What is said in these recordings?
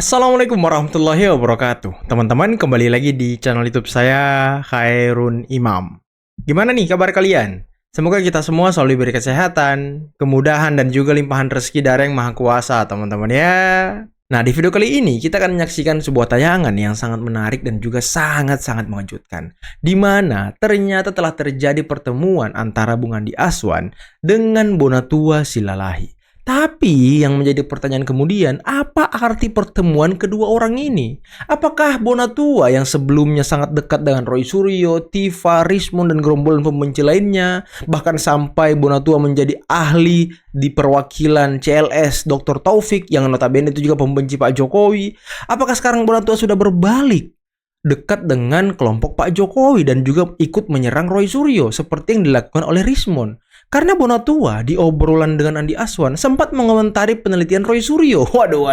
Assalamualaikum warahmatullahi wabarakatuh. Teman-teman, kembali lagi di channel YouTube saya, Khairun Imam. Gimana nih kabar kalian? Semoga kita semua selalu diberi kesehatan, kemudahan, dan juga limpahan rezeki dari Yang Maha Kuasa, teman-teman ya. Nah, di video kali ini kita akan menyaksikan sebuah tayangan yang sangat menarik dan juga sangat-sangat mengejutkan. Di mana ternyata telah terjadi pertemuan antara Bung Andi Azwan dengan Bonatua Silalahi. Tapi yang menjadi pertanyaan kemudian, apa arti pertemuan kedua orang ini? Apakah Bonatua yang sebelumnya sangat dekat dengan Roy Suryo, Tifa, Rismond, dan gerombolan pembenci lainnya, bahkan sampai Bonatua menjadi ahli di perwakilan CLS Dr. Taufik yang notabene itu juga pembenci Pak Jokowi? Apakah sekarang Bonatua sudah berbalik dekat dengan kelompok Pak Jokowi dan juga ikut menyerang Roy Suryo seperti yang dilakukan oleh Rismond? Karena Bonatua di obrolan dengan Andi Azwan sempat mengomentari penelitian Roy Suryo. Waduh,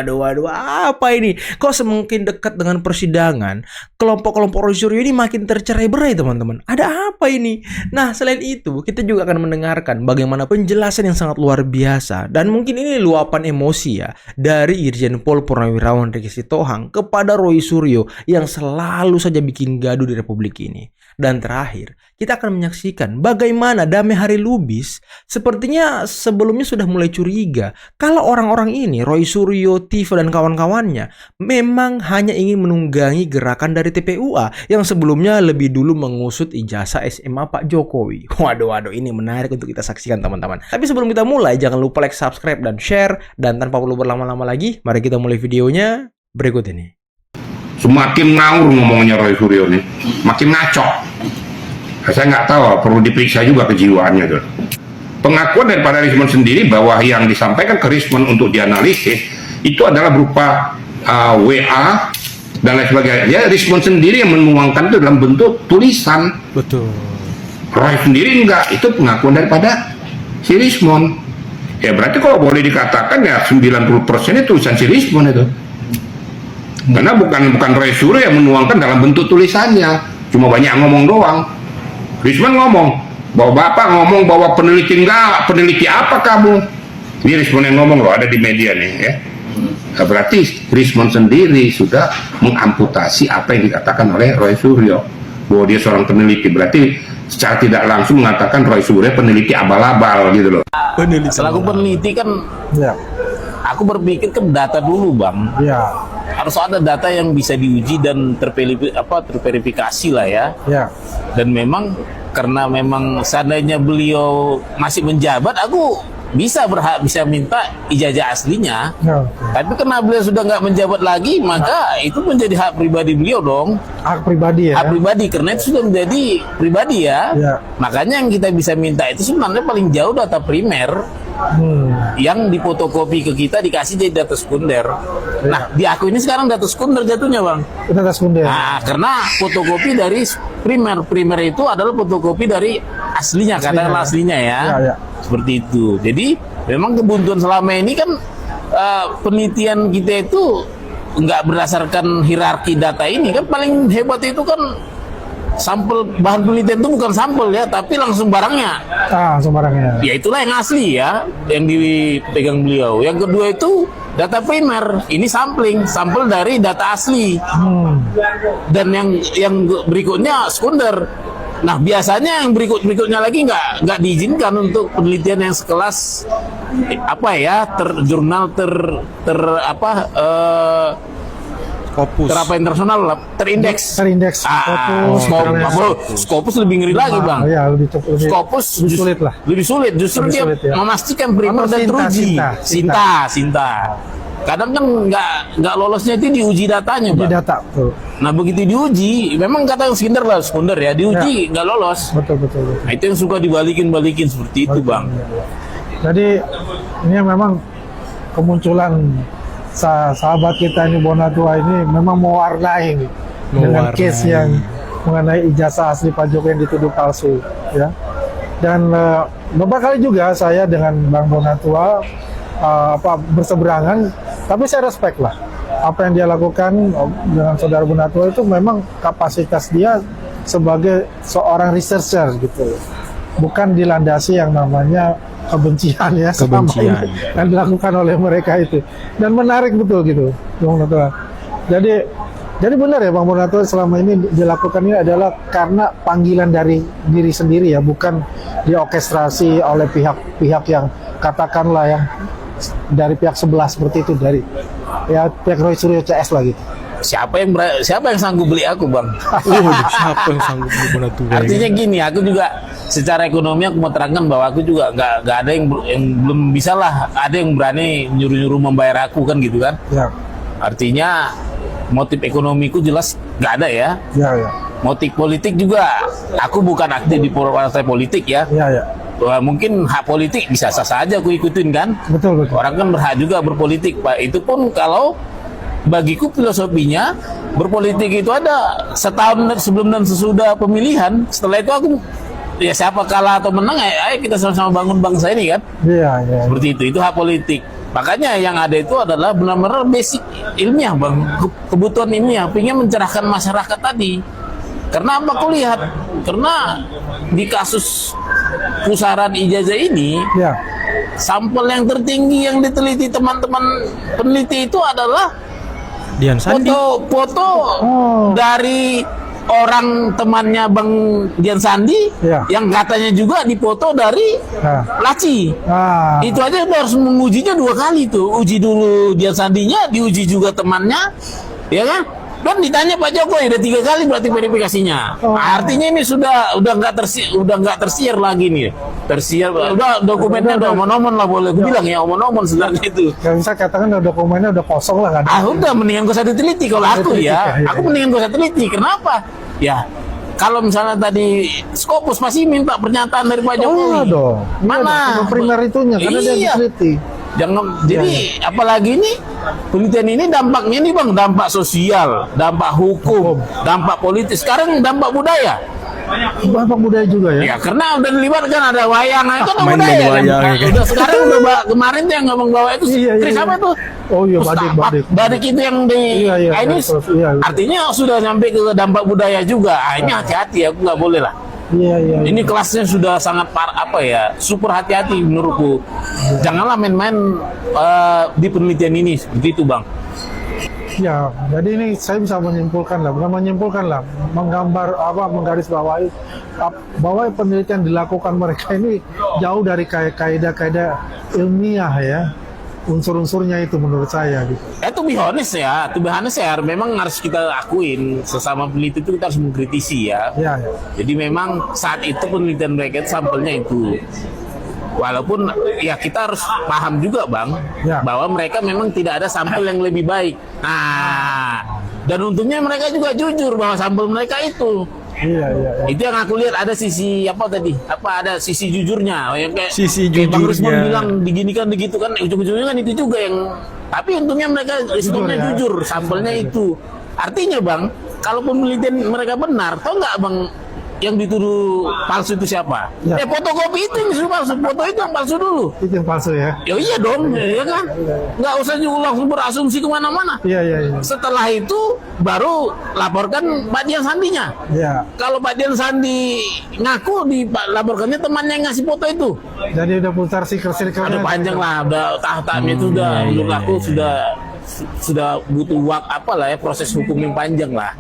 apa ini? Kok semakin dekat dengan persidangan, kelompok-kelompok Roy Suryo ini makin tercerai-berai, teman-teman. Ada apa ini? Nah, selain itu, kita juga akan mendengarkan bagaimana penjelasan yang sangat luar biasa. Dan mungkin ini luapan emosi ya, dari Irjen Pol Purnawirawan Riki Sitohang kepada Roy Suryo yang selalu saja bikin gaduh di Republik ini. Dan terakhir, kita akan menyaksikan bagaimana Damai Hari Lubis sepertinya sebelumnya sudah mulai curiga kalau orang-orang ini, Roy Suryo, Tifa, dan kawan-kawannya memang hanya ingin menunggangi gerakan dari TPUA yang sebelumnya lebih dulu mengusut ijazah SMA Pak Jokowi. Waduh, ini menarik untuk kita saksikan, teman-teman. Tapi sebelum kita mulai, jangan lupa like, subscribe, dan share. Dan tanpa perlu berlama-lama lagi, mari kita mulai videonya berikut ini. Semakin ngawur ngomongnya Roy Suryo nih, makin ngaco. Saya nggak tahu, perlu diperiksa juga kejiwaannya tuh. Pengakuan daripada Rismond sendiri bahwa yang disampaikan ke Rismond untuk dianalisis itu adalah berupa WA dan lain sebagainya. Ya, Rismond sendiri yang menuangkan itu dalam bentuk tulisan. Betul. Roy sendiri enggak, itu pengakuan daripada si Rismond. Ya berarti kalau boleh dikatakan ya 90% itu tulisan si Rismond itu. Karena bukan Roy Suryo yang menuangkan dalam bentuk tulisannya, cuma banyak ngomong doang. Rismond ngomong bahwa bapak ngomong bahwa peneliti enggak, peneliti apa kamu? Ini Rismond yang ngomong loh, ada di media nih ya. Nah, berarti Rismond sendiri sudah mengamputasi apa yang dikatakan oleh Roy Suryo bahwa dia seorang peneliti. Berarti secara tidak langsung mengatakan Roy Suryo peneliti abal-abal gitu loh. Selaku peneliti kan, ya, aku berpikir ke data dulu bang. Ya. Harus ada data yang bisa diuji dan terverifikasi lah ya. Ya. Dan memang karena memang seandainya beliau masih menjabat, aku bisa minta ijazah aslinya. Ya. Tapi karena beliau sudah nggak menjabat lagi, maka itu menjadi hak pribadi beliau dong. Hak pribadi ya. Hak pribadi karena itu sudah menjadi pribadi ya. Ya. Makanya yang kita bisa minta itu sebenarnya paling jauh data primer. Yang difotokopi ke kita dikasih jadi data sekunder. Nah, di aku ini sekarang data sekunder jatuhnya bang. Data sekunder. Nah, karena fotokopi dari primer itu adalah fotokopi dari aslinya. Katakanlah aslinya ya. Ya. Seperti itu. Jadi memang kebuntuan selama ini kan penelitian kita itu nggak berdasarkan hierarki data ini kan. Paling hebat itu kan sampel bahan penelitian itu bukan sampel ya, tapi langsung barangnya. Langsung barangnya. Ya itulah yang asli ya, yang dipegang beliau. Yang kedua itu data primer. Ini sampel dari data asli. Dan yang berikutnya sekunder. Nah biasanya yang berikutnya lagi nggak diizinkan untuk penelitian yang sekelas jurnal internasional lah, terindeks. Scopus lebih ngeri lagi bang. Ya, Scopus lebih sulit. Justru dia memastikan primer dan teruji. Sinta. Kadang kan nggak lolosnya itu diuji datanya bang. Data. Nah begitu diuji, memang kata yang sekunder ya, diuji nggak lolos. Betul. Nah itu yang suka dibalikin seperti itu bang. Jadi ini memang kemunculan sahabat kita ini Bonatua ini memang mewarnai dengan case yang mengenai ijazah asli Pak Jokowi yang dituduh palsu ya. Dan beberapa kali juga saya dengan Bang Bonatua berseberangan, tapi saya respect lah apa yang dia lakukan dengan saudara Bonatua. Itu memang kapasitas dia sebagai seorang researcher gitu. bukan dilandasi yang namanya kebencian ya, selama Kebencian. ini yang dilakukan oleh mereka itu. Dan menarik betul gitu, Bang Munatua. Jadi benar ya Bang Munatua, selama ini dilakukan ini adalah karena panggilan dari diri sendiri ya, bukan diorkestrasi oleh pihak-pihak yang katakanlah yang dari pihak sebelah seperti itu, dari ya pihak Roy Suryo CS lah gitu. Siapa yang sanggup beli aku, Bang? Siapa yang sanggup beli Munatua? Artinya gini, aku juga secara ekonomi aku mau terangkan bahwa aku juga nggak ada yang belum bisa lah, ada yang berani nyuruh-nyuruh membayar aku kan gitu kan. Ya, Artinya motif ekonomiku jelas nggak ada ya. ya. Motif politik juga, aku bukan aktif di partai politik ya. Ya. Wah, mungkin hak politik bisa sah saja aku ikutin kan. Betul. Orang kan berhak juga berpolitik, Pak. Itu pun kalau bagiku filosofinya berpolitik itu ada setahun sebelum dan sesudah pemilihan. Setelah itu aku ya siapa kalah atau menang, ayo kita sama-sama bangun bangsa ini kan. Iya. Seperti itu hak politik. Makanya yang ada itu adalah benar-benar basic ilmiah, Bang. Kebutuhan ilmiah, pengen mencerahkan masyarakat tadi. Karena apa aku lihat? Karena di kasus pusaran ijazah ini, Ya. sampel yang tertinggi yang diteliti teman-teman peneliti itu adalah Dian Sandi. foto Oh. dari orang temannya Bang Dian Sandi, Ya. yang katanya juga dipoto dari Nah. Laci. Ah. Itu aja udah harus mengujinya 2 kali tuh. Uji dulu Dian Sandinya, diuji juga temannya, ya kan? Dan ditanya Pak Jokowi udah 3 kali berarti verifikasinya. Oh. Artinya ini udah nggak tersiar lagi nih. Tersiar, udah dokumennya udah omon-omon lah, boleh gue bilang ya, omon-omon sebenarnya itu. Gak bisa katakan dokumennya udah kosong lah kan. Udah mendingan gak usah diteliti kalau aku ya. Iya. Aku mendingan gak usah teliti. Kenapa? Ya, kalau misalnya tadi Scopus pasti minta pernyataan dari Pak Jokowi. Oh dong. Mana? Primer itunya karena dia Iya. diteliti. Jangan, jadi apalagi ini penelitian ini dampaknya nih Bang, dampak sosial, dampak hukum, dampak politis, sekarang dampak budaya. Bapak budaya juga ya. Ya karena udah dilibatkan ada wayang, itu kan Main budaya kan. wayang, ya kan? Udah sekarang kemarin tuh yang ngomong bawa itu Iya. Tris apa tuh? Oh iya, Mustafa. Badik itu yang di Iya, ini iya. artinya sudah sampai ke dampak budaya juga. Ini hati-hati, aku nggak boleh lah. Iya. Ini kelasnya sudah sangat super hati-hati menurutku. Janganlah main-main di penelitian ini seperti itu, Bang. Ya, jadi ini saya bisa menyimpulkan lah, bukan menyimpulkan lah, menggarisbawahi bahwa penelitian dilakukan mereka ini jauh dari kaidah-kaidah ilmiah ya, unsur-unsurnya itu menurut saya gitu. To be honest ya, memang harus kita akuin, sesama peneliti itu kita harus mengkritisi ya. Ya. Jadi memang saat itu penelitian mereka itu sampelnya itu. Walaupun ya kita harus paham juga Bang, Ya. bahwa mereka memang tidak ada sampel yang lebih baik. Nah, dan untungnya mereka juga jujur bahwa sampel mereka itu. Iya. Itu yang aku lihat, ada sisi ada sisi jujurnya. Yang kayak Sisi kayak Bang Rismon jujurnya. bilang diginikan begitu kan, ujung-ujungnya kan itu juga yang. Tapi untungnya mereka responnya ya. jujur, sampelnya itu. Artinya Bang, kalau penelitian mereka benar, tau nggak Bang, yang dituduh palsu itu siapa? Ya. Fotokopi itu yang disuruh palsu, foto itu yang palsu dulu. Itu yang palsu ya. Ya iya dong, ya kan? Nggak usah juga langsung berasumsi kemana-mana. Iya. Setelah itu baru laporkan Pak Dian Sandinya. Ya. Kalau Pak Dian Sandi ngaku, dilaporkannya temannya yang ngasih foto itu. Jadi udah putar circle-circle-nya. Ada panjang lah, udah tahap-tahapnya itu udah menurut aku sudah butuh proses hukum yang panjang lah.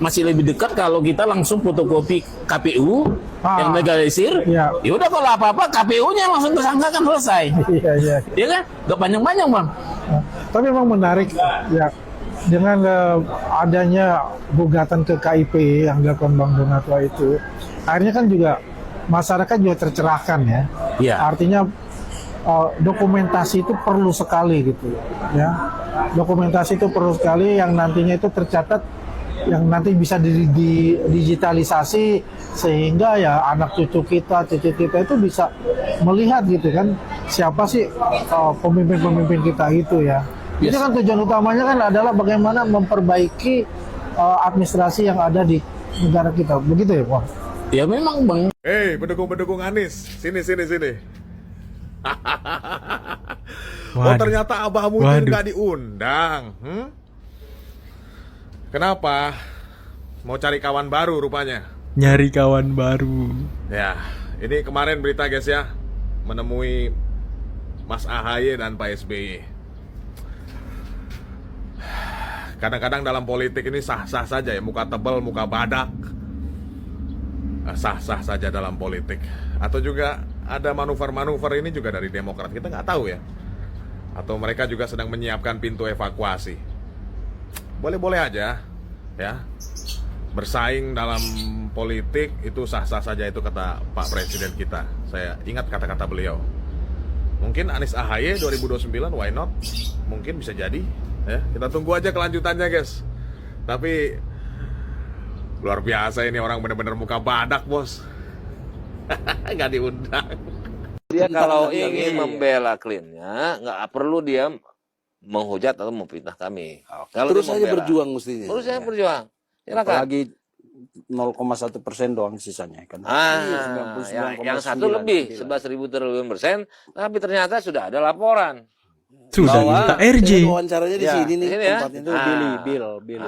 Masih lebih dekat kalau kita langsung fotokopi KPU yang legalisir. Ya. Ya udah, kalau apa-apa KPU-nya langsung tersangkakan, selesai. Iya. Ya kan? Gak panjang-panjang Bang. Tapi memang menarik ya, dengan adanya gugatan ke KIP yang dilakukan Bang Donatua itu, akhirnya kan juga masyarakat juga tercerahkan ya. Iya. Artinya dokumentasi itu perlu sekali gitu ya. Dokumentasi itu perlu sekali yang nantinya itu tercatat, yang nanti bisa digitalisasi sehingga ya anak cucu kita itu bisa melihat gitu kan, siapa sih pemimpin-pemimpin kita itu ya. Yes. Itu kan tujuan utamanya kan adalah bagaimana memperbaiki administrasi yang ada di negara kita, begitu ya Bang? Ya memang Bang. Pendukung-pendukung Anies, sini. Oh Waduh. ternyata abahmu itu Waduh. nggak diundang. Kenapa? Mau cari kawan baru rupanya. Nyari kawan baru. Ya, ini kemarin berita guys ya, menemui Mas AHY dan Pak SBY. Kadang-kadang dalam politik ini sah-sah saja ya, muka tebal, muka badak. Sah-sah saja dalam politik. Atau juga ada manuver-manuver ini juga dari Demokrat, kita nggak tahu ya. Atau mereka juga sedang menyiapkan pintu evakuasi. Boleh-boleh aja ya. Bersaing dalam politik itu sah-sah saja, itu kata Pak Presiden kita. Saya ingat kata-kata beliau. Mungkin Anies AHY 2029, why not? Mungkin bisa jadi ya. Kita tunggu aja kelanjutannya guys. Tapi luar biasa ini orang benar-benar muka badak bos. Nggak diundang. Dia kalau ingin membela klinnya, nggak perlu dia menghujat atau memfitnah kami. Kalau Terus dia saja membela, berjuang mestinya. terus saya berjuang. Silakan. Apalagi 0,1% doang sisanya kan. Yang satu lebih 11.000 triliun persen, tapi ternyata sudah ada laporan. Sudah Bahwa minta RJ. Wawancaranya di sini nih Ini ya. tempatnya Itu Bill.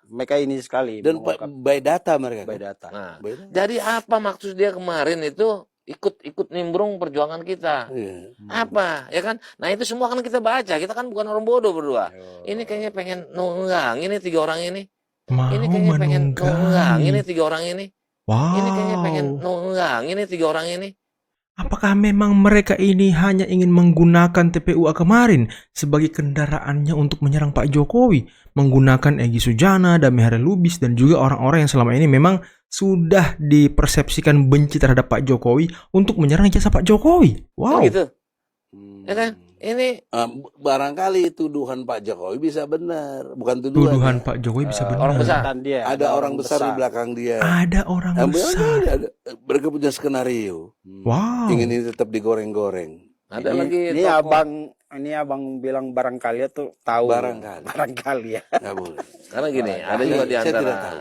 Mereka ini sekali dan by data mereka. by data. Nah, By data. jadi apa maksud dia kemarin itu ikut nimbrung perjuangan kita? Iya. Apa ya kan? Nah itu semua kan kita baca, kita kan bukan orang bodoh berdua. Ini kayaknya pengen nunggang ini 3 orang ini. Mau Ini kayaknya pengen nunggang ini menunggangi. 3 orang ini. Wow. Ini kayaknya pengen nunggang ini 3 orang ini. Apakah memang mereka ini hanya ingin menggunakan TPUA kemarin sebagai kendaraannya untuk menyerang Pak Jokowi? Menggunakan Egy Sujana, Damehare Lubis, dan juga orang-orang yang selama ini memang sudah dipersepsikan benci terhadap Pak Jokowi untuk menyerang jasa Pak Jokowi. Kan Wow. gitu. Ya kan? Ini Barangkali tuduhan Pak Jokowi bisa benar, bukan tuduhan. Tuduhan Pak Jokowi bisa benar. orang besar. Dan dia Ada orang besar di belakang dia. Ada orang besar. Mereka punya skenario. Wow. Ingin ini tetap digoreng-goreng. Ada lagi ini tokoh. abang bilang barangkali tuh tahu. Barangkali ya. Nggak boleh. Karena gini, ada juga di Saya antara tidak tahu.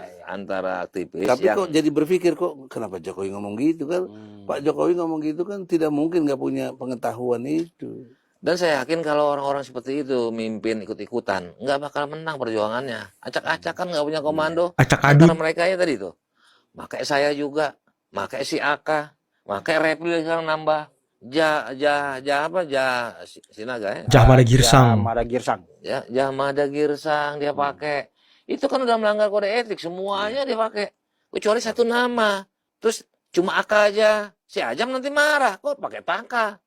aktivis Tapi yang kok jadi berpikir kok kenapa Jokowi ngomong gitu kan? Pak Jokowi ngomong gitu kan tidak mungkin nggak punya pengetahuan itu. dan saya yakin kalau orang-orang seperti itu mimpin ikut-ikutan nggak bakal menang perjuangannya. Acak-acakan nggak punya komando. Acak Antara adut. mereka ya tadi tuh. Pakai saya juga, pakai si Aka, pakai Repli sekarang nambah. Sinaga ya. Jahmada Girsang. Mada Girsang. Ya, Jahmada Girsang dia pakai. Itu kan udah melanggar kode etik, semuanya dia pakai. Kecuali satu nama. Terus cuma Aka aja. Si Ajam nanti marah, kok pakai Taka.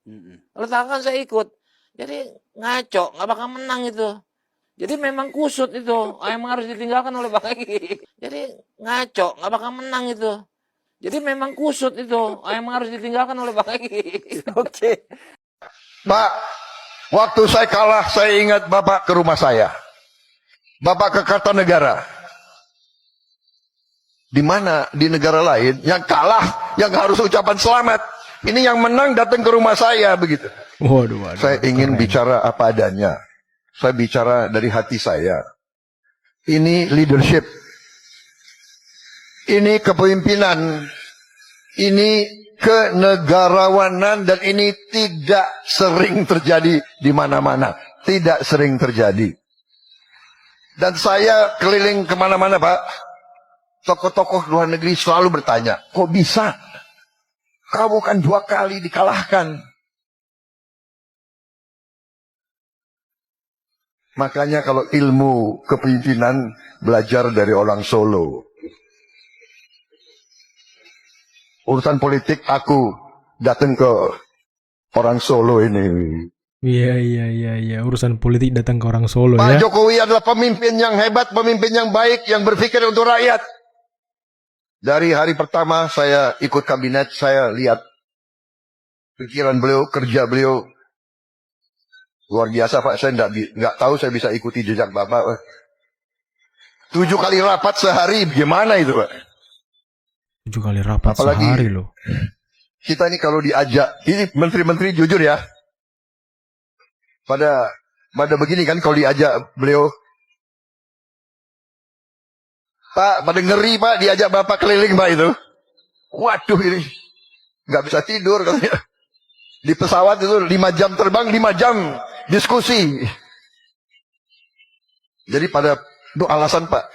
Kalau Taka kan saya ikut. Jadi ngaco, nggak bakal menang itu. Jadi memang kusut itu, emang harus ditinggalkan oleh Bang Egy. Jadi ngaco, nggak bakal menang itu. Jadi memang kusut itu, emang harus ditinggalkan oleh Bang Egy. Oke. Pak, waktu saya kalah, saya ingat Bapak ke rumah saya. Bapak ke Kartanegara. Di mana di negara lain yang kalah, yang harus ucapan selamat. Ini yang menang datang ke rumah saya begitu. Waduh. Saya ingin bicara apa adanya. Saya bicara dari hati saya. Ini leadership. Ini kepemimpinan. Ini kenegarawanan dan ini tidak sering terjadi di mana-mana. Tidak sering terjadi. Dan saya keliling kemana-mana Pak. Tokoh-tokoh luar negeri selalu bertanya, kok bisa? Kamu kan 2 kali dikalahkan. Makanya kalau ilmu kepemimpinan belajar dari orang Solo. Urusan politik aku datang ke orang Solo ini. Iya. Urusan politik datang ke orang Solo Pak ya. Jokowi adalah pemimpin yang hebat, pemimpin yang baik, yang berpikir untuk rakyat. Dari hari pertama saya ikut kabinet, saya lihat pikiran beliau, kerja beliau. Luar biasa Pak, saya nggak tahu saya bisa ikuti jejak Bapak. 7 kali rapat sehari, gimana itu Pak? 7 kali rapat Apalagi sehari loh. kita ini kalau diajak, ini menteri-menteri jujur ya. Pada begini kan kalau diajak beliau, Pak, pada ngeri Pak, diajak Bapak keliling Pak itu. Waduh ini, nggak bisa tidur katanya. Di pesawat itu 5 jam terbang, 5 jam diskusi. Jadi pada itu alasan Pak.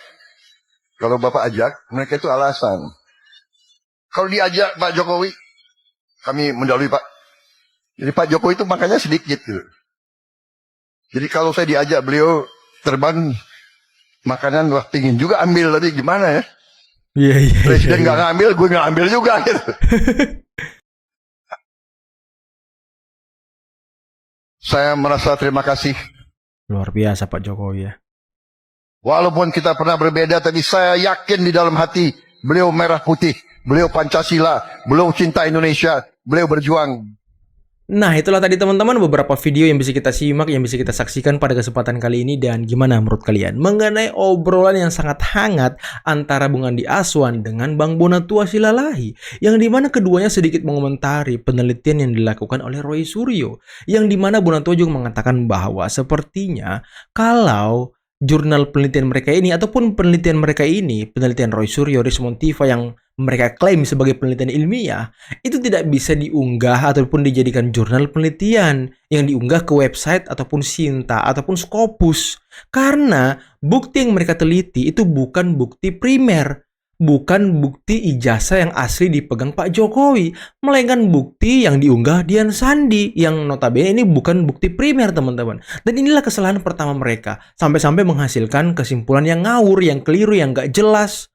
Kalau Bapak ajak, mereka itu alasan. Kalau diajak Pak Jokowi, kami mendahului Pak. Jadi Pak Jokowi itu makannya sedikit gitu. Jadi kalau saya diajak beliau terbang makanan, wah pingin juga ambil, tapi gimana ya? Iya. Presiden nggak ngambil, gue nggak ambil juga gitu. Saya merasa terima kasih. Luar biasa Pak Jokowi ya. Walaupun kita pernah berbeda, tapi saya yakin di dalam hati beliau merah putih. Beliau Pancasila, beliau cinta Indonesia, beliau berjuang. Nah, itulah tadi teman-teman beberapa video yang bisa kita simak, yang bisa kita saksikan pada kesempatan kali ini. Dan gimana menurut kalian mengenai obrolan yang sangat hangat antara Bung Andi Aswan dengan Bang Bonatua Silalahi, yang dimana keduanya sedikit mengomentari penelitian yang dilakukan oleh Roy Suryo, yang dimana Bonatua juga mengatakan bahwa sepertinya kalau jurnal penelitian mereka ini ataupun penelitian mereka ini, penelitian Roy Suryo, Rismon Tiva yang mereka klaim sebagai penelitian ilmiah, itu tidak bisa diunggah ataupun dijadikan jurnal penelitian yang diunggah ke website ataupun Sinta ataupun Scopus. Karena bukti yang mereka teliti itu bukan bukti primer, bukan bukti ijazah yang asli dipegang Pak Jokowi, melainkan bukti yang diunggah Dian Sandi, yang notabene ini bukan bukti primer teman-teman. Dan inilah kesalahan pertama mereka, sampai-sampai menghasilkan kesimpulan yang ngawur, yang keliru, yang gak jelas,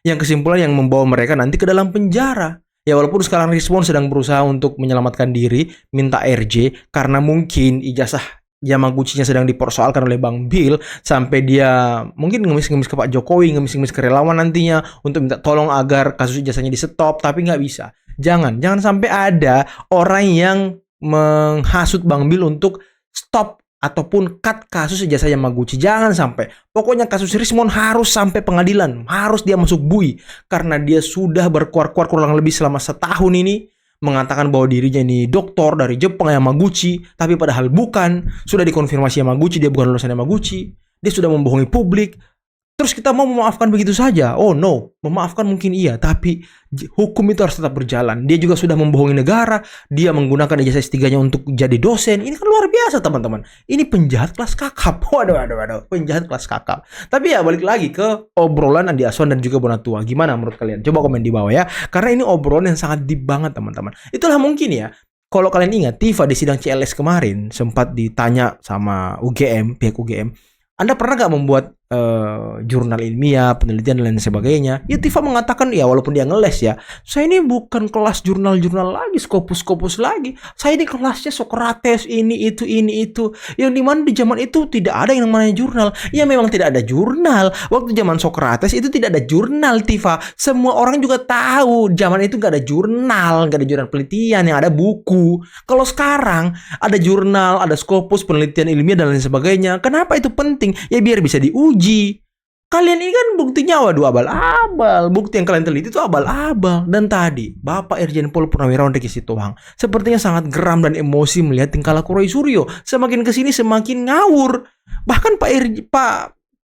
yang kesimpulan yang membawa mereka nanti ke dalam penjara. Ya walaupun sekarang Rismon sedang berusaha untuk menyelamatkan diri, minta RJ, karena mungkin ijazah Yamaguchi-nya sedang dipersoalkan oleh Bang Bill, sampai dia mungkin ngemis-ngemis ke Pak Jokowi, ngemis-ngemis ke relawan nantinya untuk minta tolong agar kasus ijazahnya di stop, tapi nggak bisa. Jangan sampai ada orang yang menghasut Bang Bill untuk stop ataupun cut kasus ijazah Yamaguchi. Jangan sampai. Pokoknya kasus Rismon harus sampai pengadilan, harus dia masuk bui, karena dia sudah berkuar-kuar kurang lebih selama setahun ini mengatakan bahwa dirinya ini doktor dari Jepang Yamaguchi, tapi padahal bukan. Sudah dikonfirmasi Yamaguchi dia bukan lulusan Yamaguchi. Dia sudah membohongi publik. Terus kita mau memaafkan begitu saja? Oh no, memaafkan mungkin iya, tapi hukum itu harus tetap berjalan. Dia juga sudah membohongi negara, dia menggunakan ijazah S3-nya untuk jadi dosen. Ini kan luar biasa teman-teman. Ini penjahat kelas kakap. Waduh, penjahat kelas kakap. Tapi ya balik lagi ke obrolan Andi Aswan dan juga Bonatua. Gimana menurut kalian? Coba komen di bawah ya. Karena ini obrolan yang sangat deep banget teman-teman. Itulah mungkin ya. Kalau kalian ingat, Tiva di sidang CLS kemarin sempat ditanya sama UGM, pihak UGM, Anda pernah nggak membuat jurnal ilmiah, penelitian, dan lain sebagainya? Ya Tiva mengatakan, ya walaupun dia ngeles ya, saya ini bukan kelas jurnal-jurnal lagi, Scopus lagi. Saya ini kelasnya Socrates, ini itu. Yang dimana di zaman itu tidak ada yang namanya jurnal. Ya memang tidak ada jurnal. Waktu zaman Socrates itu tidak ada jurnal, Tiva. Semua orang juga tahu, zaman itu nggak ada jurnal, nggak ada jurnal penelitian, yang ada buku. Kalau sekarang ada jurnal, ada Scopus, penelitian ilmiah, dan lain sebagainya. Kenapa itu penting? Ya biar bisa diuji. Kalian ini kan buktinya waduh abal-abal. Bukti yang kalian teliti itu abal-abal. Dan tadi Bapak Irjen Pol Purnawirawan Riki Sitohang sepertinya sangat geram dan emosi melihat tingkah laku Roy Suryo. Semakin kesini semakin ngawur. Bahkan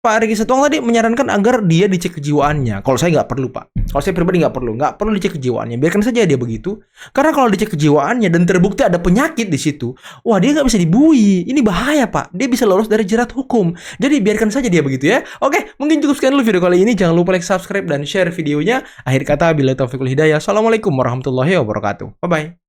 Pak Riki Sitohang tadi menyarankan agar dia dicek kejiwaannya. Kalau saya nggak perlu, Pak. Kalau saya pribadi nggak perlu dicek kejiwaannya. Biarkan saja dia begitu. Karena kalau dicek kejiwaannya dan terbukti ada penyakit di situ, wah dia nggak bisa dibui. Ini bahaya, Pak. Dia bisa lolos dari jerat hukum. Jadi biarkan saja dia begitu ya. Oke, mungkin cukup sekian dulu video kali ini. Jangan lupa like, subscribe, dan share videonya. Akhir kata, billahi taufiq wal hidayah. Assalamualaikum warahmatullahi wabarakatuh. Bye bye.